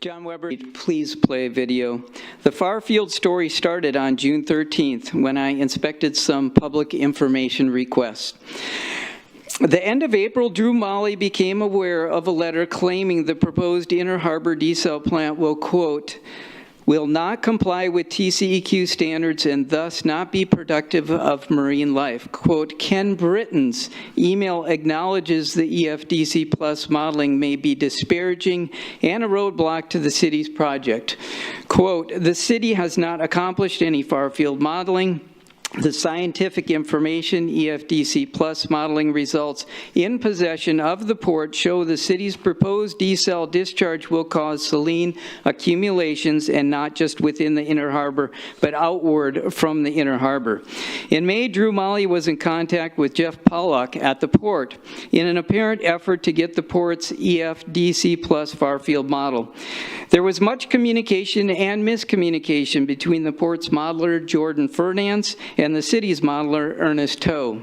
John Weber, please play video. The far field story started on June 13th when I inspected some public information requests. At the end of April, Drew Molly became aware of a letter claiming the proposed Inner Harbor desal plant will, quote, will not comply with TCEQ standards and thus not be productive of marine life. Quote, Ken Britton's email acknowledges the EFDC Plus modeling may be disparaging and a roadblock to the city's project. Quote, the city has not accomplished any far-field modeling. The scientific information, EFDC Plus modeling results in possession of the port show the city's proposed desal discharge will cause saline accumulations and not just within the Inner Harbor, but outward from the Inner Harbor. In May, Drew Molly was in contact with Jeff Pollock at the port in an apparent effort to get the port's EFDC Plus far-field model. There was much communication and miscommunication between the port's modeler, Jordan Fernandes, and the city's modeler, Ernest Toe.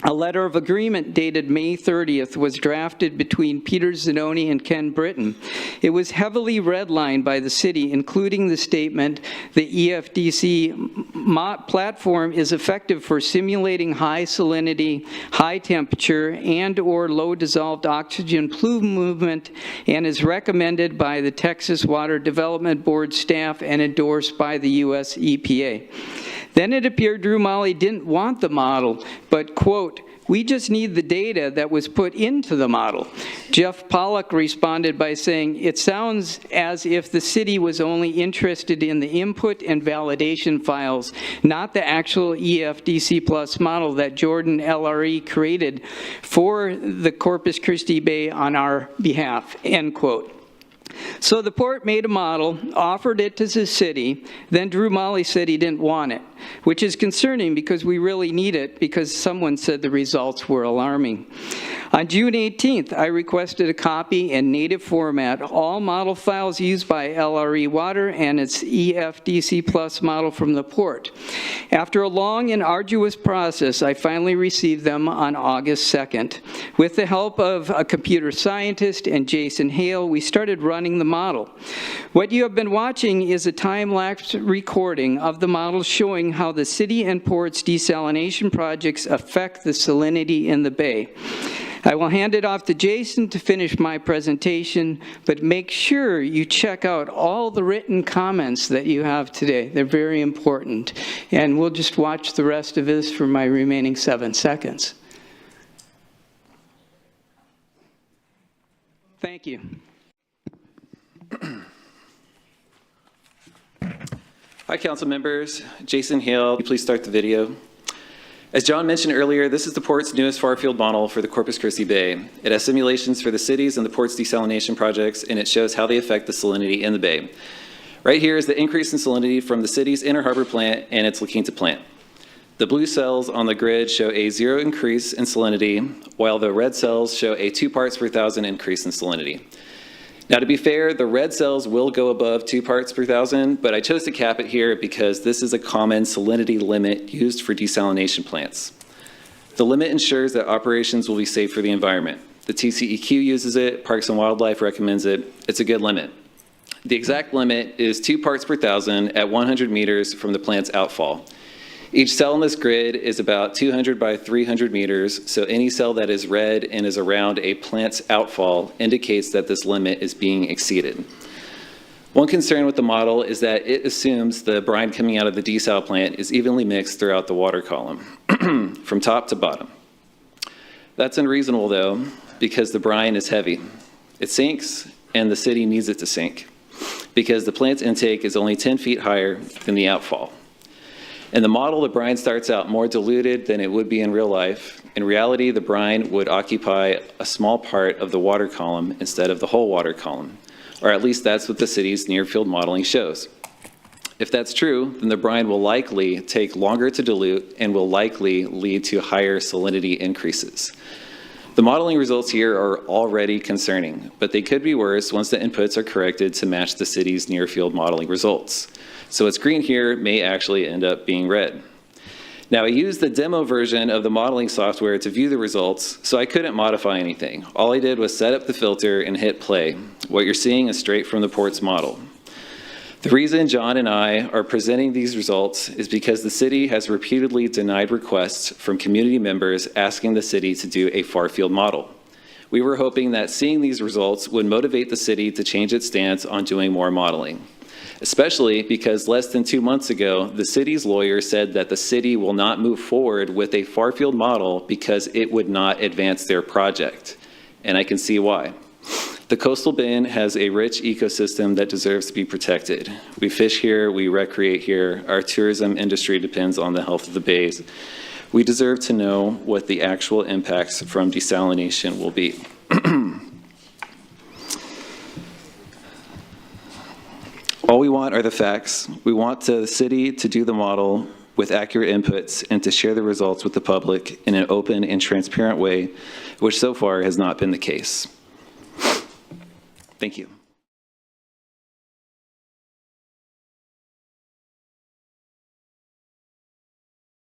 A letter of agreement dated May 30th was drafted between Peter Zanoni and Ken Britton. It was heavily redlined by the city, including the statement, the EFDC platform is effective for simulating high salinity, high temperature, and or low dissolved oxygen plume movement, and is recommended by the Texas Water Development Board staff and endorsed by the U.S. EPA. Then it appeared Drew Molly didn't want the model, but, quote, we just need the data that was put into the model. Jeff Pollock responded by saying, it sounds as if the city was only interested in the input and validation files, not the actual EFDC Plus model that Jordan LRE created for the Corpus Christi Bay on our behalf, end quote. So the port made a model, offered it to the city, then Drew Molly said he didn't want it, which is concerning because we really need it because someone said the results were alarming. On June 18th, I requested a copy in native format, all model files used by LRE Water and its EFDC Plus model from the port. After a long and arduous process, I finally received them on August 2nd. With the help of a computer scientist and Jason Hale, we started running the model. What you have been watching is a time-lapse recording of the model showing how the city and port's desalination projects affect the salinity in the bay. I will hand it off to Jason to finish my presentation, but make sure you check out all the written comments that you have today. They're very important. And we'll just watch the rest of this for my remaining 7 seconds. Thank you. Hi, council members. Jason Hale, please start the video. As John mentioned earlier, this is the port's newest far-field model for the Corpus Christi Bay. It has simulations for the cities and the port's desalination projects, and it shows how they affect the salinity in the bay. Right here is the increase in salinity from the city's Inner Harbor plant and its La Quinta plant. The blue cells on the grid show a 0 increase in salinity, while the red cells show a 2 parts per thousand increase in salinity. Now, to be fair, the red cells will go above 2 parts per thousand, but I chose to cap it here because this is a common salinity limit used for desalination plants. The limit ensures that operations will be safe for the environment. The TCEQ uses it, Parks and Wildlife recommends it. It's a good limit. The exact limit is 2 parts per thousand at 100 meters from the plant's outfall. Each cell in this grid is about 200 by 300 meters, so any cell that is red and is around a plant's outfall indicates that this limit is being exceeded. One concern with the model is that it assumes the brine coming out of the desal plant is evenly mixed throughout the water column, from top to bottom. That's unreasonable though, because the brine is heavy. It sinks, and the city needs it to sink, because the plant's intake is only 10 feet higher than the outfall. In the model, the brine starts out more diluted than it would be in real life. In reality, the brine would occupy a small part of the water column instead of the whole water column, or at least that's what the city's near-field modeling shows. If that's true, then the brine will likely take longer to dilute and will likely lead to higher salinity increases. The modeling results here are already concerning, but they could be worse once the inputs are corrected to match the city's near-field modeling results. So what's green here may actually end up being red. Now, I used the demo version of the modeling software to view the results, so I couldn't modify anything. All I did was set up the filter and hit play. What you're seeing is straight from the port's model. The reason John and I are presenting these results is because the city has repeatedly denied requests from community members asking the city to do a far-field model. We were hoping that seeing these results would motivate the city to change its stance on doing more modeling, especially because less than 2 months ago, the city's lawyer said that the city will not move forward with a far-field model because it would not advance their project. And I can see why. The coastal bend has a rich ecosystem that deserves to be protected. We fish here, we recreate here. Our tourism industry depends on the health of the bays. We deserve to know what the actual impacts from desalination will be. All we want are the facts. We want the city to do the model with accurate inputs and to share the results with the public in an open and transparent way, which so far has not been the case. Thank you.